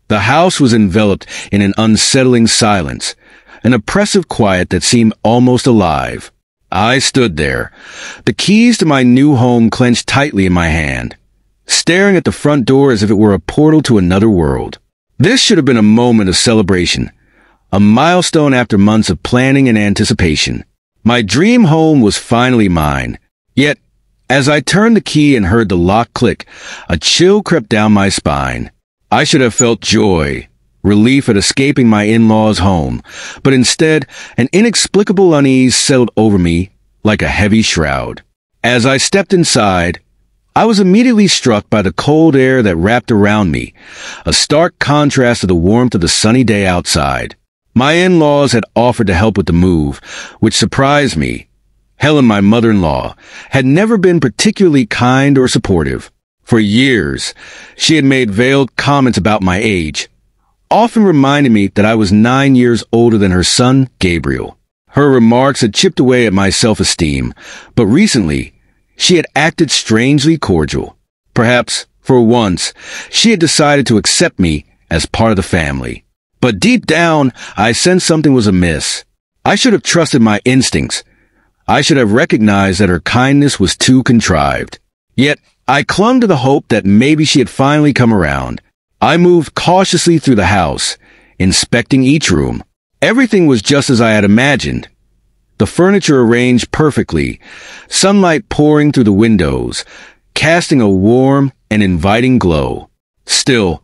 The house was enveloped in an unsettling silence, an oppressive quiet that seemed almost alive. I stood there, the keys to my new home clenched tightly in my hand, staring at the front door as if it were a portal to another world. This should have been a moment of celebration, a milestone after months of planning and anticipation. My dream home was finally mine. Yet, as I turned the key and heard the lock click, a chill crept down my spine. I should have felt joy, relief at escaping my in-laws' home, but instead, an inexplicable unease settled over me like a heavy shroud. As I stepped inside, I was immediately struck by the cold air that wrapped around me, a stark contrast to the warmth of the sunny day outside. My in-laws had offered to help with the move, which surprised me. Helen, my mother-in-law, had never been particularly kind or supportive. For years, she had made veiled comments about my age, often reminding me that I was 9 years older than her son, Gabriel. Her remarks had chipped away at my self-esteem, but recently, she had acted strangely cordial. Perhaps, for once, she had decided to accept me as part of the family. But deep down, I sensed something was amiss. I should have trusted my instincts. I should have recognized that her kindness was too contrived. Yet, I clung to the hope that maybe she had finally come around. I moved cautiously through the house, inspecting each room. Everything was just as I had imagined. The furniture arranged perfectly, sunlight pouring through the windows, casting a warm and inviting glow. Still,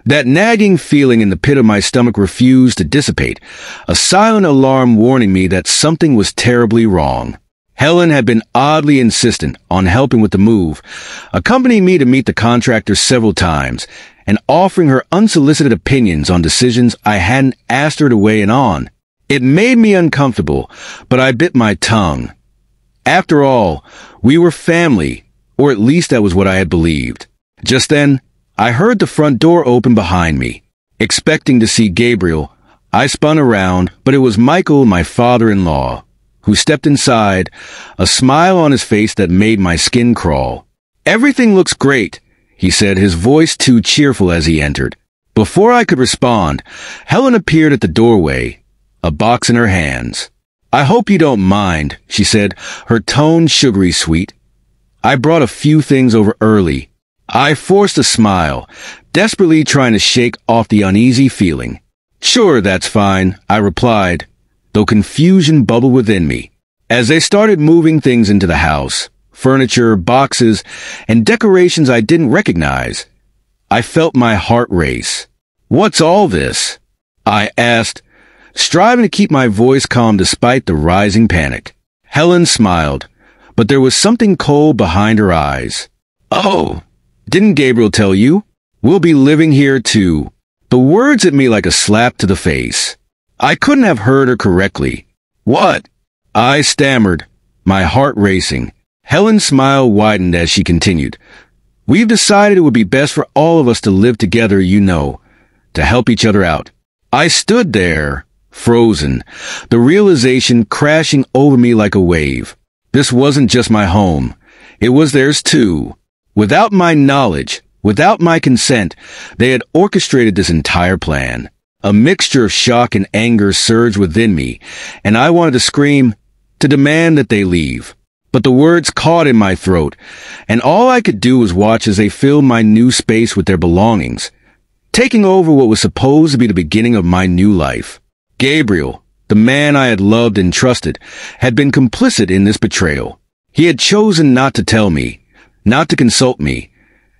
that nagging feeling in the pit of my stomach refused to dissipate, a silent alarm warning me that something was terribly wrong. Helen had been oddly insistent on helping with the move, accompanying me to meet the contractor several times, and offering her unsolicited opinions on decisions I hadn't asked her to weigh in on. It made me uncomfortable, but I bit my tongue. After all, we were family, or at least that was what I had believed. Just then, I heard the front door open behind me. Expecting to see Gabriel, I spun around, but it was Michael, my father-in-law, who stepped inside, a smile on his face that made my skin crawl. "Everything looks great," he said, his voice too cheerful as he entered. Before I could respond, Helen appeared at the doorway, a box in her hands. "I hope you don't mind," she said, her tone sugary sweet. "I brought a few things over early." I forced a smile, desperately trying to shake off the uneasy feeling. "Sure, that's fine," I replied, though confusion bubbled within me. As they started moving things into the house, furniture, boxes, and decorations I didn't recognize, I felt my heart race. "What's all this?" I asked, striving to keep my voice calm despite the rising panic. Helen smiled, but there was something cold behind her eyes. "Oh, didn't Gabriel tell you? We'll be living here too." The words hit me like a slap to the face. I couldn't have heard her correctly. "What?" I stammered, my heart racing. Helen's smile widened as she continued. "We've decided it would be best for all of us to live together, you know, to help each other out." I stood there, frozen, the realization crashing over me like a wave. This wasn't just my home. It was theirs too. Without my knowledge, without my consent, they had orchestrated this entire plan. A mixture of shock and anger surged within me, and I wanted to scream, to demand that they leave. But the words caught in my throat, and all I could do was watch as they filled my new space with their belongings, taking over what was supposed to be the beginning of my new life. Gabriel, the man I had loved and trusted, had been complicit in this betrayal. He had chosen not to tell me, not to consult me,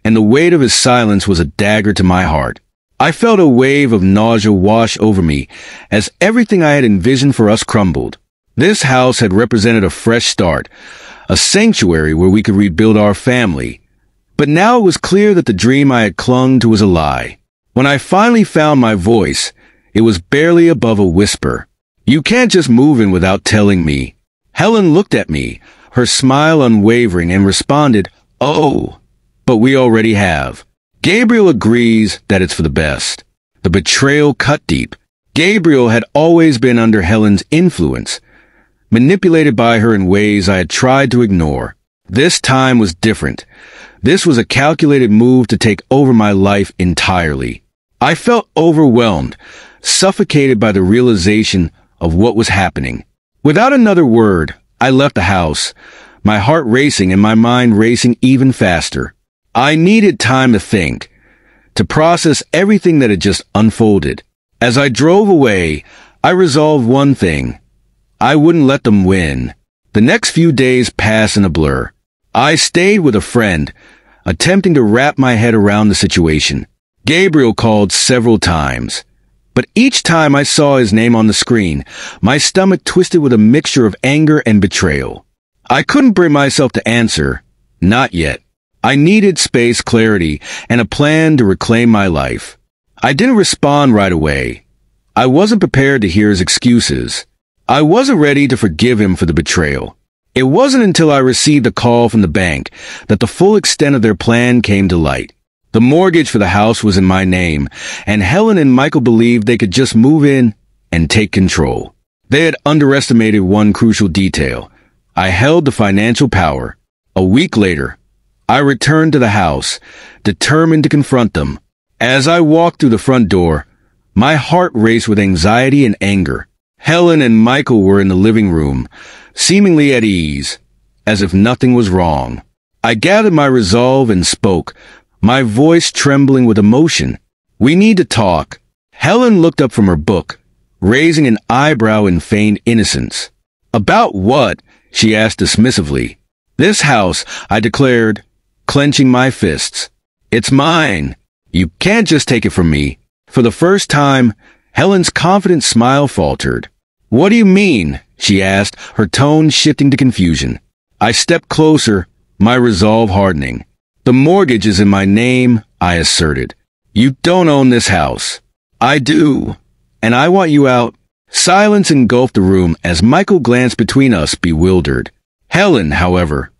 and the weight of his silence was a dagger to my heart. I felt a wave of nausea wash over me as everything I had envisioned for us crumbled. This house had represented a fresh start, a sanctuary where we could rebuild our family. But now it was clear that the dream I had clung to was a lie. When I finally found my voice, it was barely above a whisper. "You can't just move in without telling me." Helen looked at me, her smile unwavering, and responded, "Oh, but we already have. Gabriel agrees that it's for the best." The betrayal cut deep. Gabriel had always been under Helen's influence, manipulated by her in ways I had tried to ignore. This time was different. This was a calculated move to take over my life entirely. I felt overwhelmed, suffocated by the realization of what was happening. Without another word, I left the house, my heart racing and my mind racing even faster. I needed time to think, to process everything that had just unfolded. As I drove away, I resolved one thing. I wouldn't let them win. The next few days passed in a blur. I stayed with a friend, attempting to wrap my head around the situation. Gabriel called several times, but each time I saw his name on the screen, my stomach twisted with a mixture of anger and betrayal. I couldn't bring myself to answer. Not yet. I needed space, clarity, and a plan to reclaim my life. I didn't respond right away. I wasn't prepared to hear his excuses. I wasn't ready to forgive him for the betrayal. It wasn't until I received a call from the bank that the full extent of their plan came to light. The mortgage for the house was in my name, and Helen and Michael believed they could just move in and take control. They had underestimated one crucial detail. I held the financial power. A week later, I returned to the house, determined to confront them. As I walked through the front door, my heart raced with anxiety and anger. Helen and Michael were in the living room, seemingly at ease, as if nothing was wrong. I gathered my resolve and spoke, my voice trembling with emotion. "We need to talk." Helen looked up from her book, raising an eyebrow in feigned innocence. "About what?" she asked dismissively. "This house," I declared, clenching my fists. "It's mine. You can't just take it from me." For the first time, Helen's confident smile faltered. "What do you mean?" she asked, her tone shifting to confusion. I stepped closer, my resolve hardening. "The mortgage is in my name," I asserted. "You don't own this house." "I do, and I want you out." Silence engulfed the room as Michael glanced between us, bewildered. Helen, however,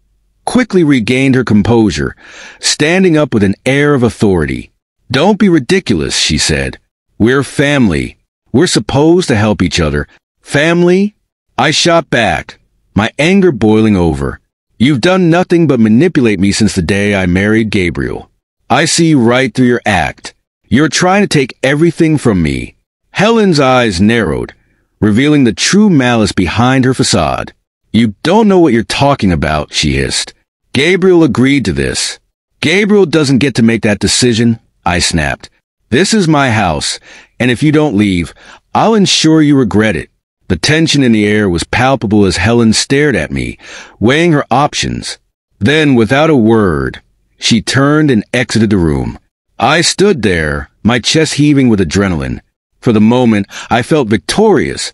quickly regained her composure, standing up with an air of authority. "Don't be ridiculous," she said. "We're family. We're supposed to help each other." "Family?" I shot back, my anger boiling over. "You've done nothing but manipulate me since the day I married Gabriel. I see right through your act. You're trying to take everything from me." Helen's eyes narrowed, revealing the true malice behind her facade. "You don't know what you're talking about," she hissed. "Gabriel agreed to this." "Gabriel doesn't get to make that decision," I snapped. "This is my house, and if you don't leave, I'll ensure you regret it." The tension in the air was palpable as Helen stared at me, weighing her options. Then, without a word, she turned and exited the room. I stood there, my chest heaving with adrenaline. For the moment, I felt victorious,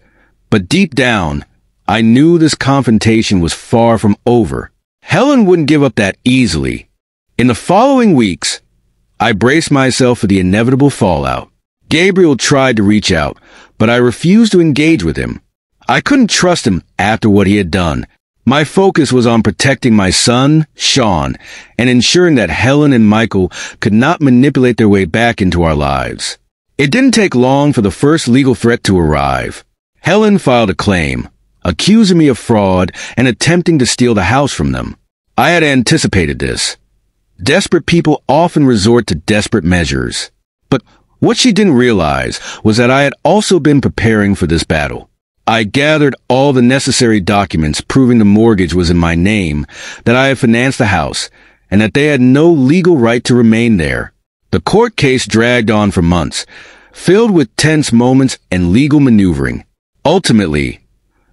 but deep down, I knew this confrontation was far from over. Helen wouldn't give up that easily. In the following weeks, I braced myself for the inevitable fallout. Gabriel tried to reach out, but I refused to engage with him. I couldn't trust him after what he had done. My focus was on protecting my son, Sean, and ensuring that Helen and Michael could not manipulate their way back into our lives. It didn't take long for the first legal threat to arrive. Helen filed a claim, accusing me of fraud and attempting to steal the house from them. I had anticipated this. Desperate people often resort to desperate measures. But what she didn't realize was that I had also been preparing for this battle. I gathered all the necessary documents proving the mortgage was in my name, that I had financed the house, and that they had no legal right to remain there. The court case dragged on for months, filled with tense moments and legal maneuvering. Ultimately,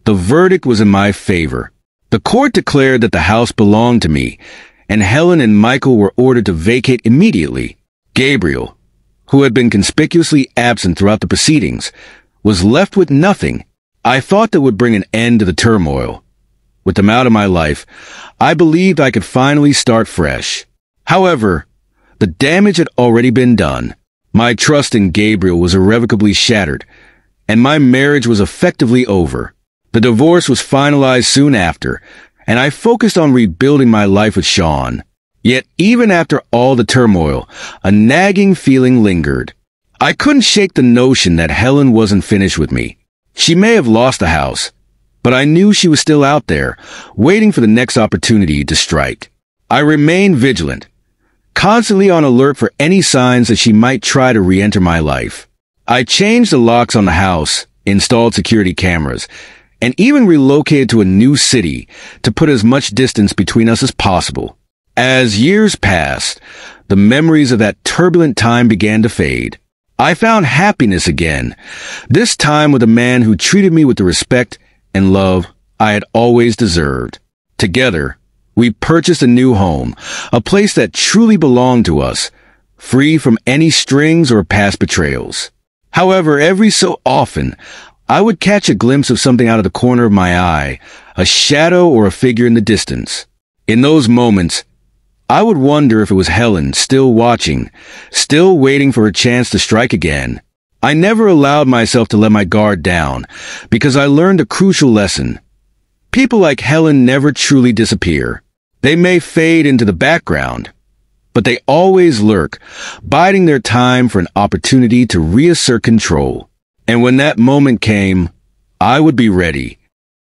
the verdict was in my favor. The court declared that the house belonged to me, and Helen and Michael were ordered to vacate immediately. Gabriel, who had been conspicuously absent throughout the proceedings, was left with nothing. I thought that would bring an end to the turmoil. With them out of my life, I believed I could finally start fresh. However, the damage had already been done. My trust in Gabriel was irrevocably shattered, and my marriage was effectively over. The divorce was finalized soon after, and I focused on rebuilding my life with Sean. Yet even after all the turmoil, a nagging feeling lingered. I couldn't shake the notion that Helen wasn't finished with me. She may have lost the house, but I knew she was still out there, waiting for the next opportunity to strike. I remained vigilant, constantly on alert for any signs that she might try to re-enter my life. I changed the locks on the house, installed security cameras, and even relocated to a new city to put as much distance between us as possible. As years passed, the memories of that turbulent time began to fade. I found happiness again, this time with a man who treated me with the respect and love I had always deserved. Together, we purchased a new home, a place that truly belonged to us, free from any strings or past betrayals. However, every so often, I would catch a glimpse of something out of the corner of my eye, a shadow or a figure in the distance. In those moments, I would wonder if it was Helen still watching, still waiting for a chance to strike again. I never allowed myself to let my guard down, because I learned a crucial lesson. People like Helen never truly disappear. They may fade into the background, but they always lurk, biding their time for an opportunity to reassert control. And when that moment came, I would be ready,